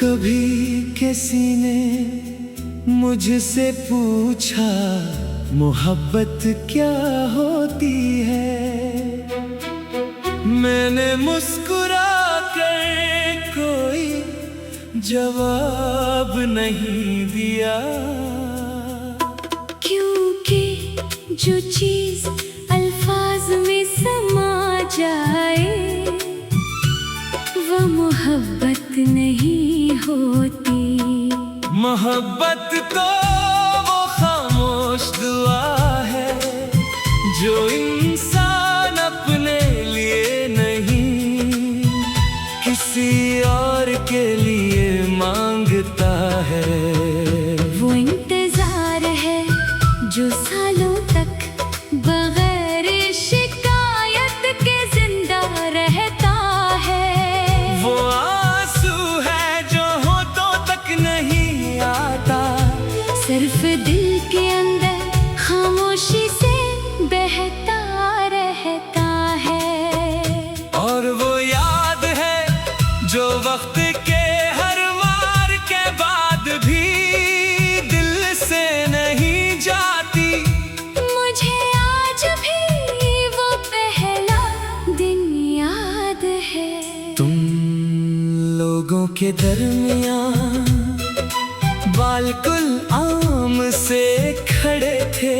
कभी किसी ने मुझसे पूछा मोहब्बत क्या होती है, मैंने मुस्कुरा कर कोई जवाब नहीं दिया। क्योंकि जो चीज अल्फाज में समा जाए वो मोहब्बत नहीं होती। मोहब्बत तो वो खामोश दुआ है जो इंसान अपने लिए नहीं किसी और के लिए मांगता है। वो इंतजार है जो सालों तक बगैर शिकायत के जिंदा रहता है। वो आंसू है जो होठों तक नहीं आता, सिर्फ दिल के अंदर खामोशी से बहता रहता है। और वो याद है जो वक्त के हर वार के बाद भी दिल से नहीं जाती। मुझे आज भी वो पहला दिन याद है। तुम लोगों के दरमियां बालकुल आम से खड़े थे,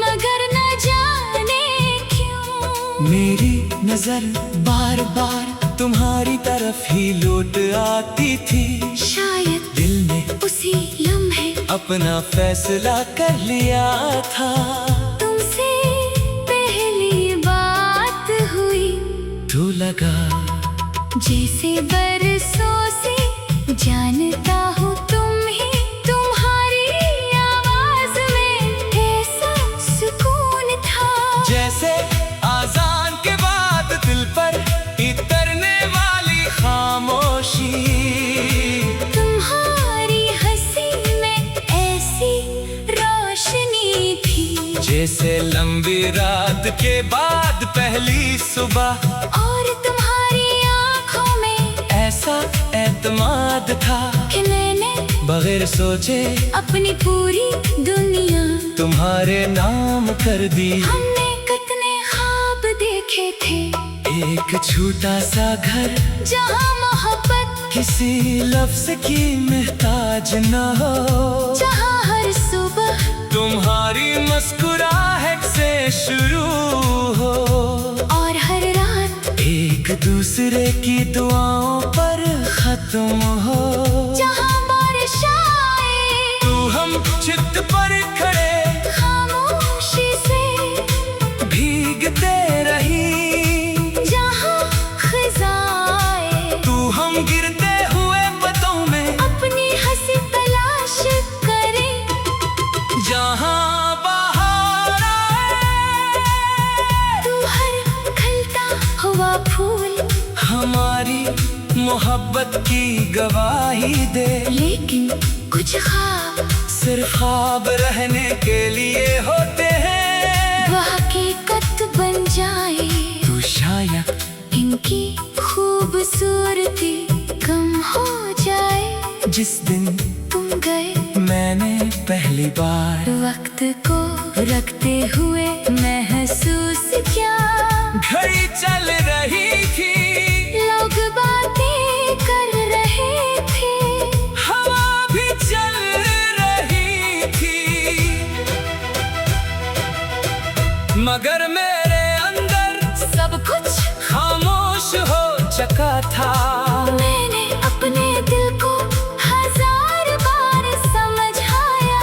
मगर न जाने क्यों मेरी नजर बार बार तुम्हारी तरफ ही लौट आती थी। शायद दिल ने उसी लम्हे अपना फैसला कर लिया था। तुमसे पहली बात हुई तो लगा जैसे बरसों से जानता हूँ तुम ही, तुम्हारी आवाज में ऐसा सुकून था। जैसे आजान के बाद दिल पर इतरने वाली खामोशी, तुम्हारी हंसी में ऐसी रोशनी थी जैसे लंबी रात के बाद पहली सुबह। और तुम्हारी आंखों में ऐसा एतमाद था कि मैंने बगैर सोचे अपनी पूरी दुनिया तुम्हारे नाम कर दी। हमने कितने ख्वाब देखे थे, एक छोटा सा घर जहाँ मोहब्बत किसी लफ्ज की मोहताज न हो, जहाँ हर सुबह तुम्हारी मुस्कुराहट से शुरू हो और हर रात एक दूसरे की दुआओं पर खत्म हो। जहाँ बारिश आए तू हम छित पर खड़े खामोशी से भीगते रही, जहाँ खिजाए तू हम गिरते हुए पतों में अपनी हंसी तलाश करे। जहाँ बहार आए तू हर खिलता हुआ फूल हमारी मोहब्बत की गवाही दे। लेकिन कुछ ख्वाब सिर्फ ख्वाब रहने के लिए होते हैं, वो हकीकत बन जाए तू शायद इनकी खूबसूरती कम हो जाए। जिस दिन तुम गए मैंने पहली बार वक्त को रखते हुए महसूस क्या, घड़ी चल रही थी, लोग बातें कर रहे थे, हवा भी चल रही थी, मगर मेरे अंदर सब कुछ खामोश हो चुका था। मैंने अपने दिल को हजार बार समझाया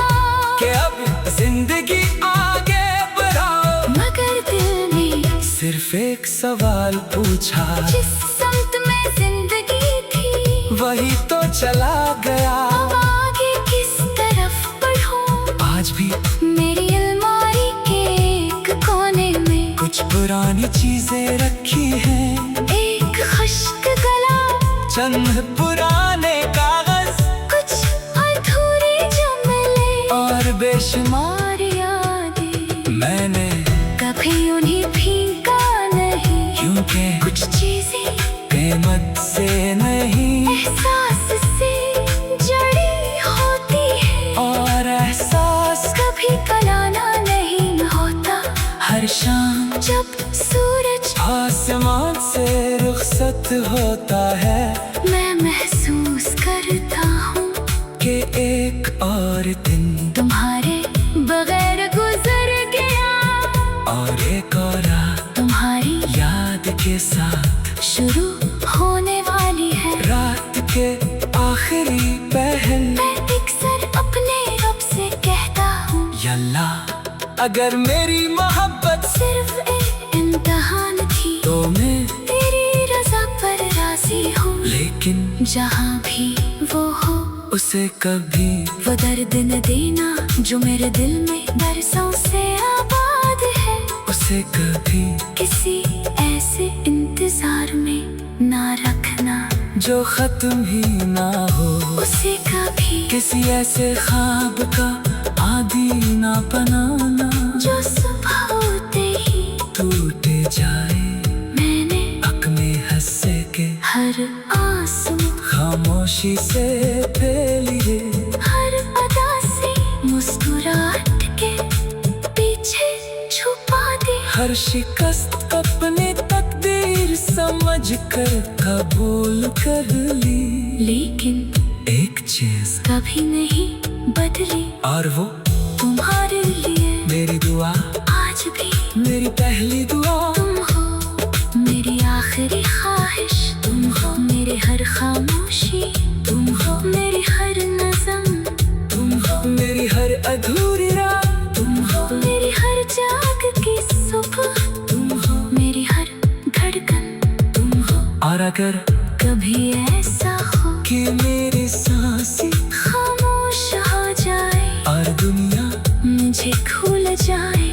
कि अब जिंदगी आगे बढ़ाओ, मगर दिल ने सिर्फ एक सवाल पूछा, जिस समत में जिंदगी थी वही तो चला गया। अब आगे किस तरफ बढ़ूं? आज भी मेरी अलमारी के एक कोने में कुछ पुरानी चीजें रखी हैं, एक खुश्क गला, चंद पुराने कागज, कुछ अधूरे जुमले और बेशुमार यादें। मैंने कभी उन्हें फीका नहीं, क्योंकि कुछ चीजें कीमत से नहीं, एहसास से जड़ी होती है। और एहसास कभी कलाना नहीं होता। हर शाम जब सूरज आसमान से रुखसत होता है, मैं महसूस करता हूँ कि एक और दिन तुम्हारे बगैर गुजर गया, और एक और रात तुम्हारी याद के साथ शुरू होने वाली है। रात के आखिरी पहल मैं अक्सर अपने रब से कहता हूँ, यल्ला अगर मेरी मोहब्बत सिर्फ एक इम्तिहान थी तो मैं, तेरी रजा पर राजी हूँ। लेकिन जहाँ भी वो हो उसे कभी वो दर्द न देना जो मेरे दिल में बरसों से आबाद है। उसे कभी किसी ऐसे इंतजार में ना रखना जो खत्म ही ना हो, उसे कभी किसी ऐसे ख्वाब का आदी ना बनाना जो सुबह होते ही टूटे जाए। मैंने अपने हंसे के हर आंसू खामोशी से पी लिए, हर अदा से मुस्कुराहट के पीछे छुपा दी। हर शिकस्त अपनी तकदीर समझ कर कबूल कर ली। लेकिन एक चीज कभी नहीं बदली, और वो तुम्हारे लिए मेरी दुआ, आज भी मेरी पहली दुआ। तुम हो मेरी आखिरी ख्वाहिश, तुम हो मेरे हर खामोशी, तुम हो मेरी हर नज़म, तुम हो मेरी हर अधूरी रात, तुम हो मेरी हर जाग की सुबह, तुम हो मेरी हर धड़कन, तुम हो। और अगर कभी ऐसा हो कि मेरी सांसें खामोश हो जाए और दुनिया मुझे भूल जाए,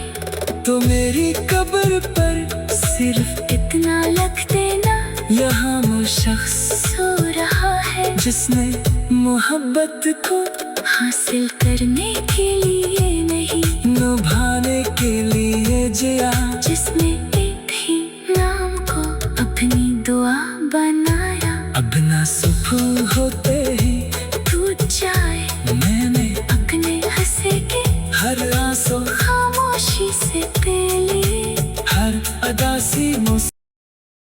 तो मेरी कब्र पर सिर्फ इतना लख देना, यहाँ वो शख्स सो रहा है जिसने मोहब्बत को हासिल करने के लिए नहीं, निभाने के लिए जिया। जिसने एक ही नाम को अपनी दुआ बनाया। अब ना सुबह होते